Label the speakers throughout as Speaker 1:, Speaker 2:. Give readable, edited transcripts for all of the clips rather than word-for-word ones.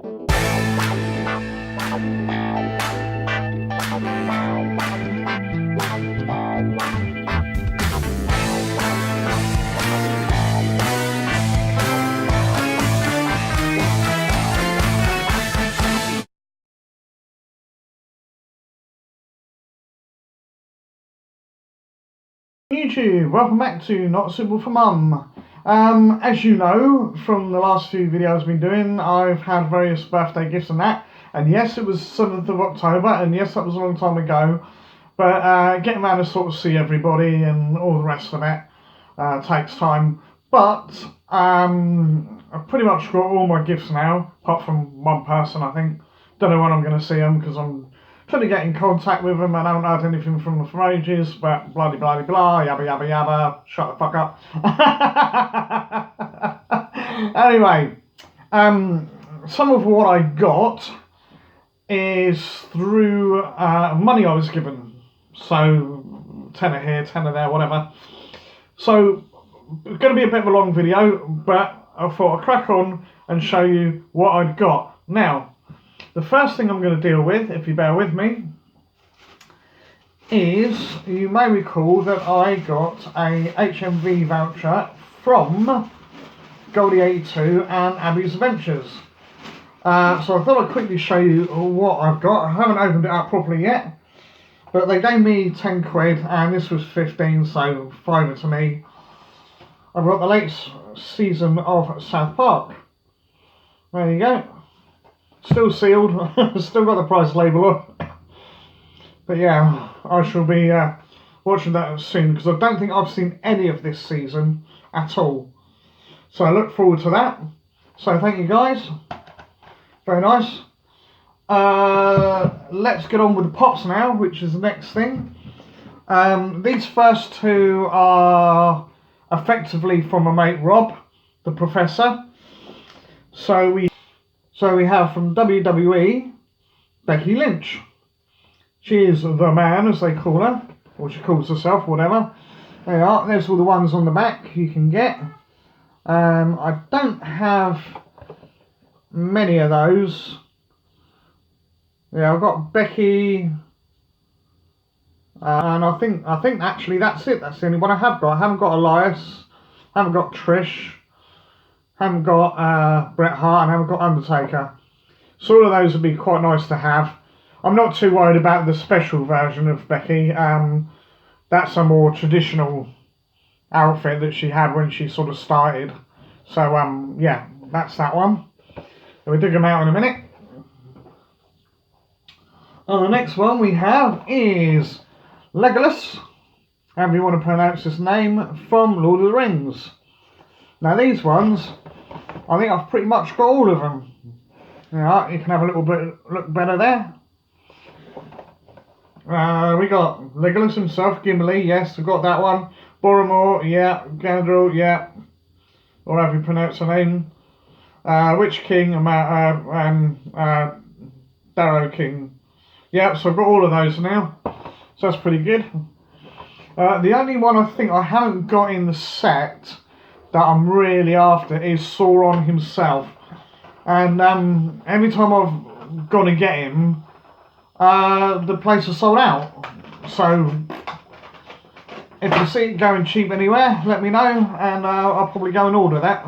Speaker 1: YouTube, welcome back to Not Suitable for Mum. As you know from the last few videos I've been doing, I've had various birthday gifts and that, and yes, it was 7th of October, and yes, that was a long time ago, but getting around to sort of see everybody and all the rest of it takes time. But I've pretty much got all my gifts now, apart from one person, I think. Don't know when I'm going to see them because I'm trying to get in contact with them. I haven't heard anything from them for ages, but bloody blah blah, yabba yabba yabba, shut the fuck up. Anyway, some of what I got is through money I was given. So, tenner here, tenner there, whatever. So, it's going to be a bit of a long video, but I thought I'd crack on and show you what I'd got. Now, the first thing I'm going to deal with, if you bear with me, is, you may recall that I got a HMV voucher from Goldie82 and Abby's Adventures. So I thought I'd quickly show you what I've got. I haven't opened it up properly yet, but they gave me 10 quid and this was 15, so fiver to me. I've got the latest season of South Park. There you go. Still sealed, still got the price label on. But yeah, I shall be watching that soon because I don't think I've seen any of this season at all. So I look forward to that. So thank you guys. Very nice. Let's get on with the pops now, which is the next thing. These first two are effectively from my mate Rob, the Professor. So we have from WWE, Becky Lynch. She is the man, as they call her, or she calls herself, whatever. There you are. There's all the ones on the back you can get. I don't have many of those. Yeah, I've got Becky, and I think actually that's it. That's the only one I have got. I haven't got Elias, haven't got Trish, haven't got Bret Hart, and haven't got Undertaker. So all of those would be quite nice to have. I'm not too worried about the special version of Becky. That's a more traditional outfit that she had when she sort of started. So yeah, that's that one. We'll dig them out in a minute. And the next one we have is Legolas, however you want to pronounce his name, from Lord of the Rings. Now these ones, I think I've pretty much got all of them. Yeah, you can have a little bit look better there. We got Legolas himself, Gimli, yes, we've got that one. Boromir, yeah. Gandalf, yeah. Or however you pronounce her name. Witch King and Darrow King. Yeah, so I've got all of those now. So that's pretty good. The only one I think I haven't got in the set that I'm really after is Sauron himself. And every time I've gone to get him, the place is sold out. So if you see it going cheap anywhere, let me know and I'll probably go and order that.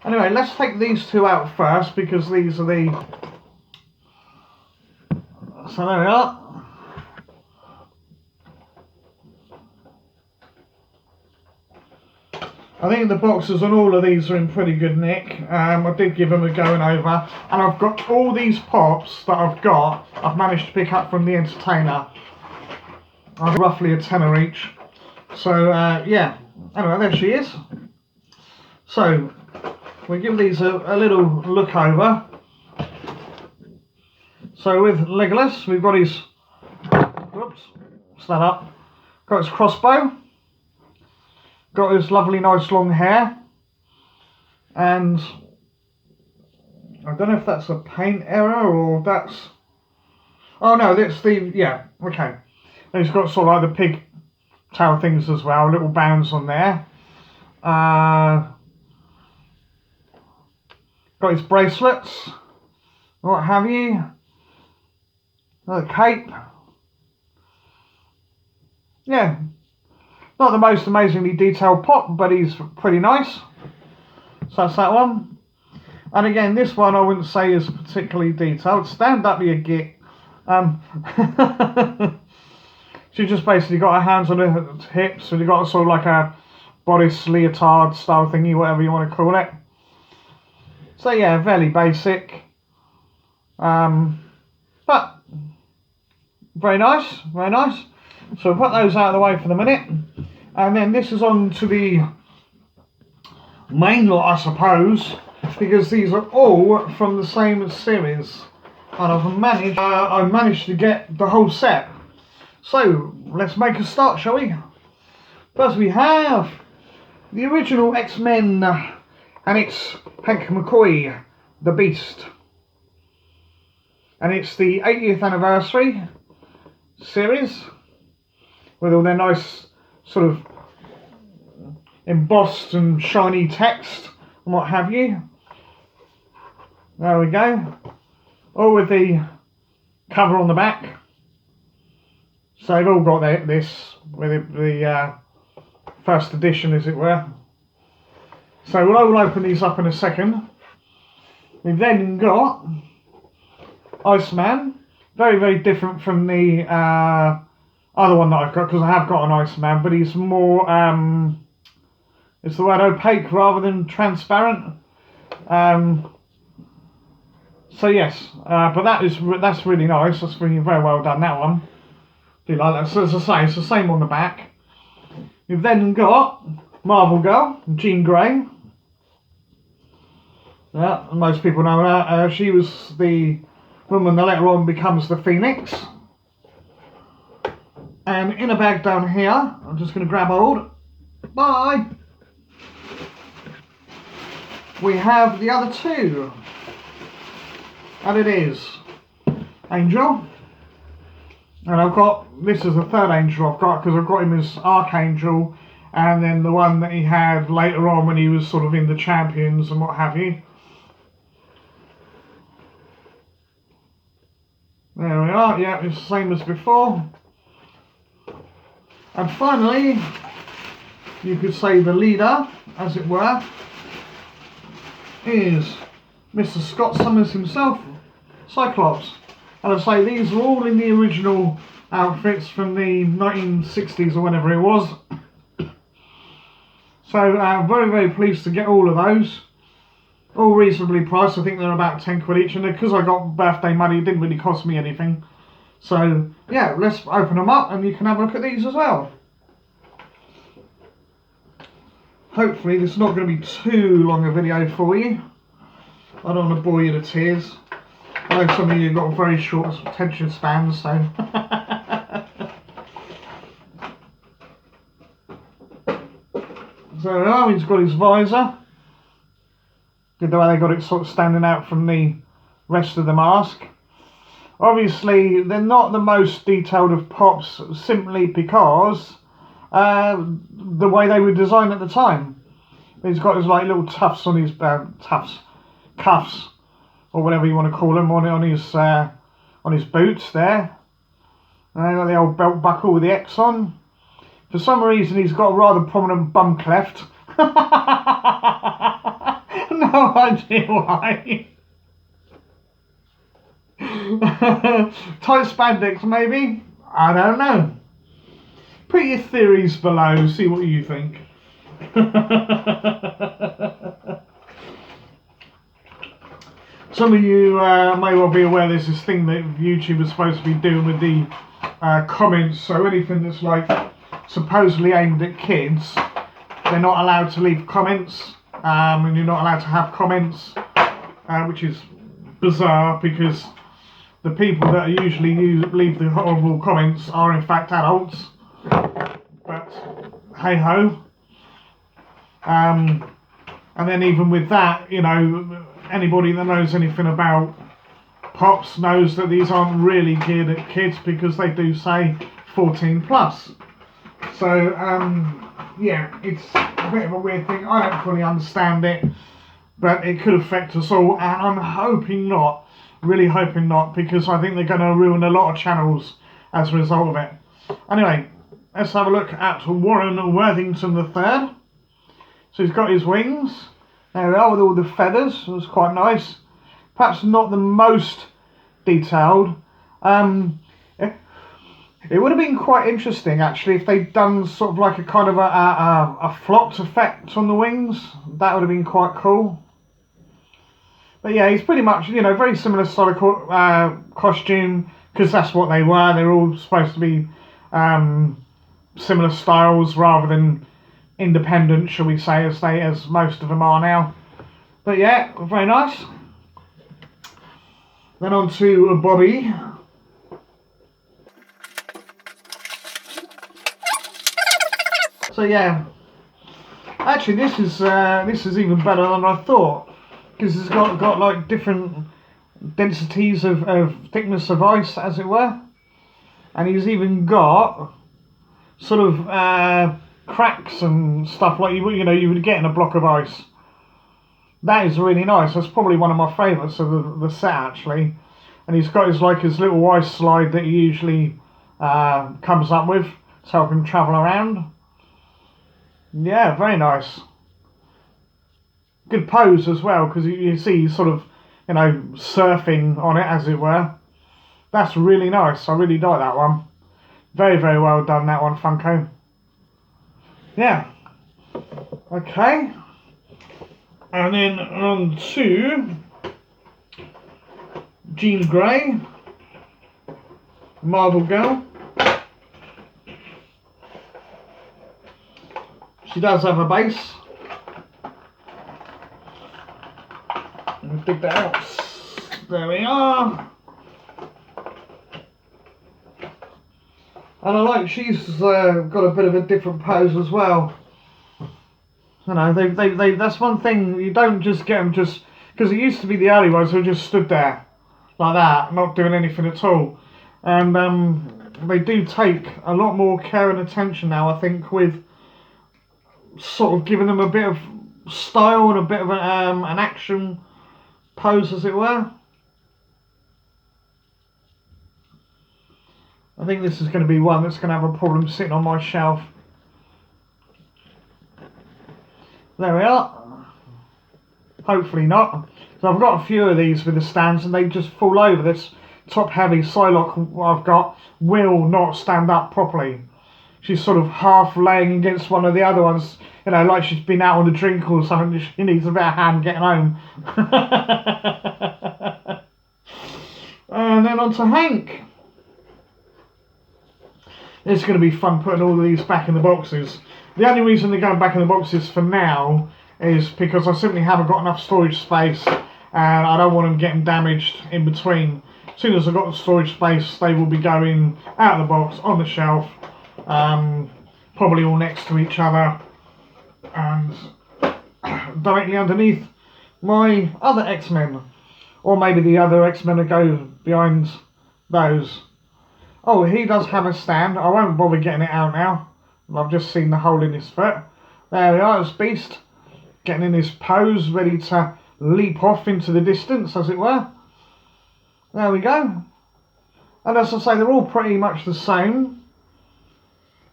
Speaker 1: Anyway, let's take these two out first because these are the... So there we are. I think the boxes on all of these are in pretty good nick. I did give them a going over. And I've got all these pops that I've managed to pick up from the Entertainer. Roughly a tenner each. So, yeah. Anyway, there she is. So, we'll give these a little look over. So, with Legolas, we've got his... Whoops. Stand up. Got his crossbow. Got his lovely nice long hair, and I don't know if that's a paint error or that's, oh no, that's the, yeah, okay. And he's got sort of like the pig tail things as well, little bounds on there. Got his bracelets, what have you. The cape. Yeah, not the most amazingly detailed pop, but he's pretty nice. So that's that one. And again, this one I wouldn't say is particularly detailed. Stand up, you git. She just basically got her hands on her hips, and you got sort of like a bodice leotard style thingy, whatever you want to call it. So yeah, fairly basic. But very nice, very nice. So we'll put those out of the way for the minute. And then this is on to the main lot, I suppose, because these are all from the same series. And I managed to get the whole set. So let's make a start, shall we? First we have the original X-Men, and it's Hank McCoy, the Beast. And it's the 80th anniversary series, with all their nice sort of embossed and shiny text and what have you. There we go. All with the cover on the back. So they've all got this with the first edition, as it were. So we'll open these up in a second. We've then got Iceman. Very, very different from the other one that I've got, because I have got an Iceman, but he's more, it's the word opaque rather than transparent. So yes, but that's really nice. That's really very well done, that one. Do you like that? So as I say, it's the same on the back. You've then got Marvel Girl, Jean Grey. Yeah, most people know her. She was the woman that later on becomes the Phoenix. And in a bag down here, I'm just going to grab hold. Bye! We have the other two. And it is Angel. And I've got, this is the third Angel I've got, because I've got him as Archangel, and then the one that he had later on when he was sort of in the Champions and what have you. There we are, yeah, it's the same as before. And finally, you could say the leader, as it were, is Mr. Scott Summers himself, Cyclops. And I say these are all in the original outfits from the 1960s or whenever it was. So very, very pleased to get all of those. All reasonably priced. I think they're about 10 quid each, and because I got birthday money, it didn't really cost me anything. So yeah, let's open them up and you can have a look at these as well. Hopefully this is not going to be too long a video for you. I don't want to bore you to tears. I know some of you have got very short attention spans, so. So he's got his visor. Good the way they got it sort of standing out from the rest of the mask. Obviously, they're not the most detailed of pops, simply because the way they were designed at the time. He's got his like little tufts on his cuffs, or whatever you want to call them, on his boots there. And they got the old belt buckle with the X on. For some reason, he's got a rather prominent bum cleft. No idea why. Tight spandex, maybe? I don't know. Put your theories below, see what you think. Some of you may well be aware there's this thing that YouTube is supposed to be doing with the comments, so anything that's like supposedly aimed at kids, they're not allowed to leave comments, and you're not allowed to have comments, which is bizarre because the people that usually leave the horrible comments are in fact adults. But hey ho. And then even with that, you know, anybody that knows anything about pops knows that these aren't really geared at kids because they do say 14 plus. So yeah, it's a bit of a weird thing. I don't fully understand it, but it could affect us all, and I'm hoping not. Really hoping not, because I think they're going to ruin a lot of channels as a result of it. Anyway, let's have a look at Warren Worthington III. So he's got his wings. There we are, with all the feathers. It was quite nice. Perhaps not the most detailed. It would have been quite interesting actually if they'd done sort of like a kind of a flocked effect on the wings. That would have been quite cool. But yeah, he's pretty much, you know, very similar style of costume, because that's what they were. They're all supposed to be similar styles rather than independent, shall we say, as most of them are now. But yeah, very nice. Then on to Bobby. So yeah, actually this is even better than I thought, because it's got like different densities of thickness of ice, as it were, and he's even got sort of cracks and stuff like you would get in a block of ice. That is really nice. That's probably one of my favourites of the set actually. And he's got his little ice slide that he usually comes up with to help him travel around. Yeah, very nice. Good pose as well, because you see he's sort of, you know, surfing on it, as it were. That's really nice. I really like that one. Very, very well done, that one, Funko. Yeah. Okay. And then on to Jean Grey, Marvel Girl. She does have a base. Let me dig that out. There we are. And I like she's got a bit of a different pose as well. You know, they that's one thing, you don't just get them just, because it used to be the early ones who just stood there like that, not doing anything at all. And they do take a lot more care and attention now, I think, with sort of giving them a bit of style and a bit of an action pose, as it were. I think this is going to be one that's going to have a problem sitting on my shelf. There we are. Hopefully not. So I've got a few of these with the stands and they just fall over. This top heavy Psylocke I've got will not stand up properly. She's sort of half laying against one of the other ones, you know, like she's been out on a drink or something. She needs a bit of hand getting home. And then on to Hank. It's going to be fun putting all of these back in the boxes. The only reason they're going back in the boxes for now is because I simply haven't got enough storage space and I don't want them getting damaged in between. As soon as I've got the storage space, they will be going out of the box, on the shelf, probably all next to each other and directly underneath my other X-Men. Or maybe the other X-Men will go behind those. Oh, he does have a stand. I won't bother getting it out now. I've just seen the hole in his foot. There we are, it's Beast. Getting in his pose, ready to leap off into the distance, as it were. There we go. And as I say, they're all pretty much the same.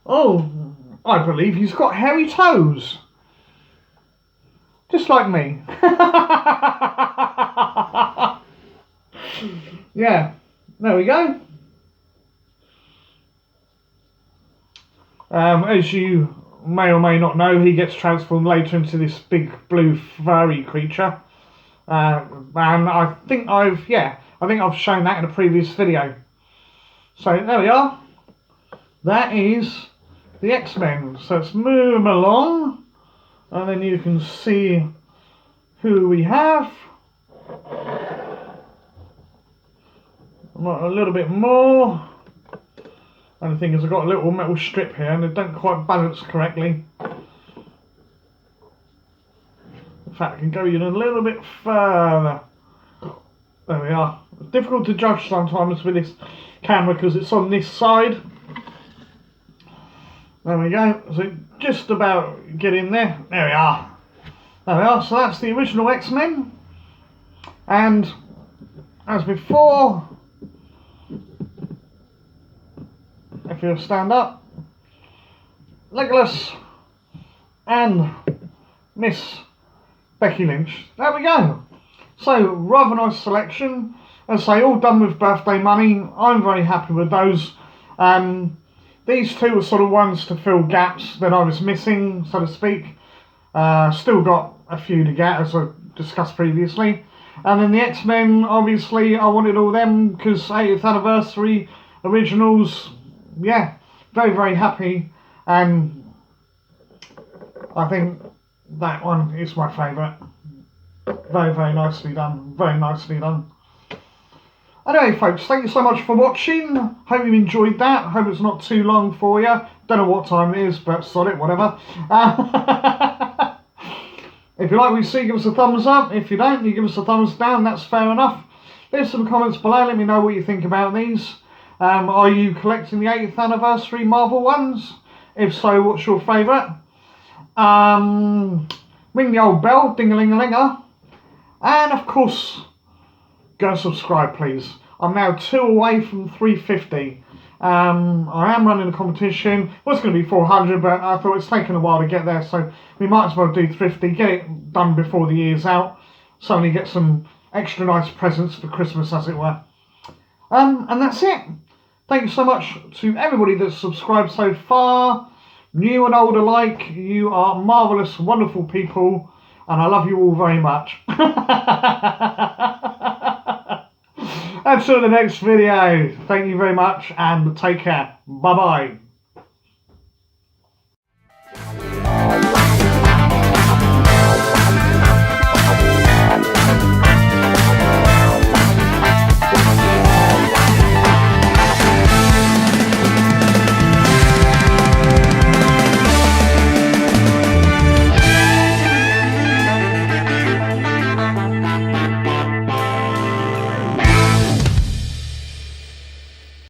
Speaker 1: Oh, I believe he's got hairy toes. Just like me. Yeah, there we go. As you may or may not know, he gets transformed later into this big blue furry creature. And I think I've shown that in a previous video. So there we are. That is the X-Men. So let's move them along, and then you can see who we have. A little bit more. And the thing is, I've got a little metal strip here and they don't quite balance correctly. In fact, I can go in a little bit further. There we are. It's difficult to judge sometimes with this camera because it's on this side. There we go. So just about get in there. There we are. There we are. So that's the original X-Men. And as before, if you stand up, Legolas and Miss Becky Lynch. There we go. So, rather nice selection. As I say, all done with birthday money. I'm very happy with those. These two were sort of ones to fill gaps that I was missing, so to speak. Still got a few to get, as I discussed previously. And then the X-Men, obviously, I wanted all them because 80th anniversary originals. Yeah, very, very happy. And I think that one is my favourite. Very, very nicely done. Very nicely done. Anyway, folks, thank you so much for watching. Hope you enjoyed that. Hope it's not too long for you. Don't know what time it is, but sod it, whatever. If you like what you see, give us a thumbs up. If you don't, you give us a thumbs down. That's fair enough. Leave some comments below. Let me know what you think about these. Are you collecting the 80th anniversary Marvel ones? If so, what's your favourite? Ring the old bell, ding-a-ling-a-linger. And, of course, go subscribe, please. I'm now 2 away from 350. I am running a competition. It was going to be 400, but I thought it's taken a while to get there, so we might as well do 50, get it done before the year's out, so only get some extra nice presents for Christmas, as it were. And that's it. Thank you so much to everybody that's subscribed so far, new and old alike. You are marvellous, wonderful people, and I love you all very much. Until the next video, thank you very much and take care. Bye bye.